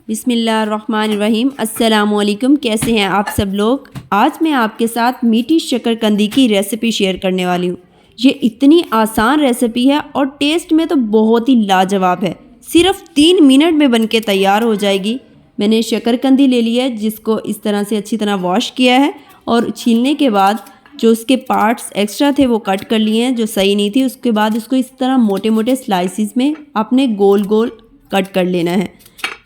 बिस्मिल्लाहिर्रहमानिर्रहीम। अस्सलामुअलैकुम। कैसे हैं आप सब लोग। आज मैं आपके साथ मीठी शकरकंदी की रेसिपी शेयर करने वाली हूँ। ये इतनी आसान रेसिपी है और टेस्ट में तो बहुत ही लाजवाब है। सिर्फ 3 मिनट में बनके तैयार हो जाएगी। मैंने शकरकंदी ले ली है, जिसको इस तरह से अच्छी तरह वॉश किया है और छीलने के बाद जो उसके पार्ट्स एक्स्ट्रा थे वो कट कर लिए हैं, जो सही नहीं थी। उसके बाद इसको इस तरह मोटे मोटे स्लाइसिस में आपने गोल गोल कट कर लेना है।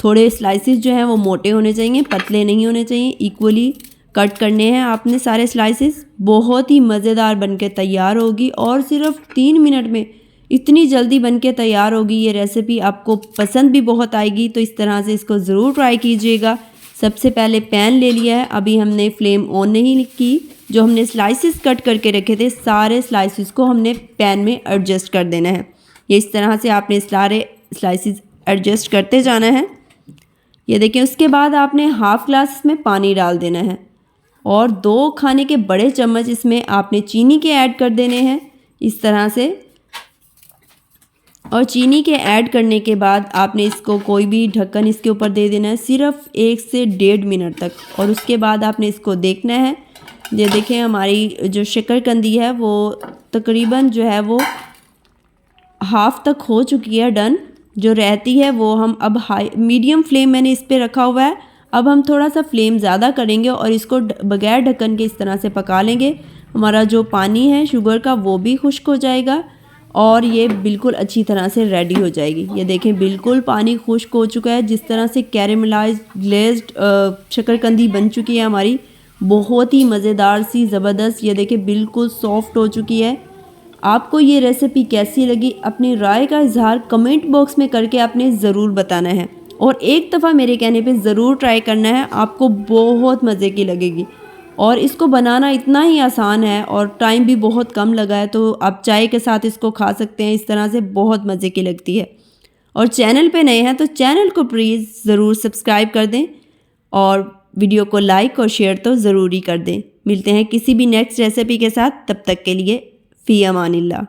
थोड़े स्लाइसिस जो हैं वो मोटे होने चाहिए, पतले नहीं होने चाहिए। इक्वली कट करने हैं आपने सारे स्लाइसिस। बहुत ही मज़ेदार बनके तैयार होगी और सिर्फ 3 मिनट में इतनी जल्दी बनके तैयार होगी ये रेसिपी। आपको पसंद भी बहुत आएगी, तो इस तरह से इसको ज़रूर ट्राई कीजिएगा। सबसे पहले पैन ले लिया है, अभी हमने फ्लेम ऑन नहीं की। जो हमने स्लाइसिस कट करके रखे थे, सारे स्लाइसिस को हमने पैन में एडजस्ट कर देना है। ये इस तरह से आपने सारे स्लाइसिस एडजस्ट करते जाना है। ये देखिए, उसके बाद आपने हाफ़ ग्लास इसमें पानी डाल देना है और 2 खाने के बड़े चम्मच इसमें आपने चीनी के ऐड कर देने हैं इस तरह से। और चीनी के ऐड करने के बाद आपने इसको कोई भी ढक्कन इसके ऊपर दे देना है सिर्फ 1 से 1.5 मिनट तक। और उसके बाद आपने इसको देखना है। ये देखें, हमारी जो शकरकंदी है वो तकरीबन जो है वो हाफ़ तक हो चुकी है डन। जो रहती है वो हम अब हाई मीडियम फ्लेम मैंने इस पे रखा हुआ है। अब हम थोड़ा सा फ्लेम ज़्यादा करेंगे और इसको बगैर ढक्कन के इस तरह से पका लेंगे। हमारा जो पानी है शुगर का वो भी खुश्क हो जाएगा और ये बिल्कुल अच्छी तरह से रेडी हो जाएगी। ये देखें, बिल्कुल पानी खुश्क हो चुका है। जिस तरह से कैरेमलाइज्ड ग्लेज्ड शकरकंदी बन चुकी है हमारी, बहुत ही मज़ेदार सी ज़बरदस्त। ये देखें, बिल्कुल सॉफ्ट हो चुकी है। आपको ये रेसिपी कैसी लगी, अपनी राय का इजहार कमेंट बॉक्स में करके आपने ज़रूर बताना है और एक दफ़ा मेरे कहने पे ज़रूर ट्राई करना है। आपको बहुत मज़े की लगेगी और इसको बनाना इतना ही आसान है और टाइम भी बहुत कम लगा है, तो आप चाय के साथ इसको खा सकते हैं। इस तरह से बहुत मज़े की लगती है। और चैनल पे नए हैं तो चैनल को प्लीज़ ज़रूर सब्सक्राइब कर दें और वीडियो को लाइक और शेयर तो ज़रूर ही कर दें। मिलते हैं किसी भी नेक्स्ट रेसिपी के साथ, तब तक के लिए फ़ी अमानिल्लाह।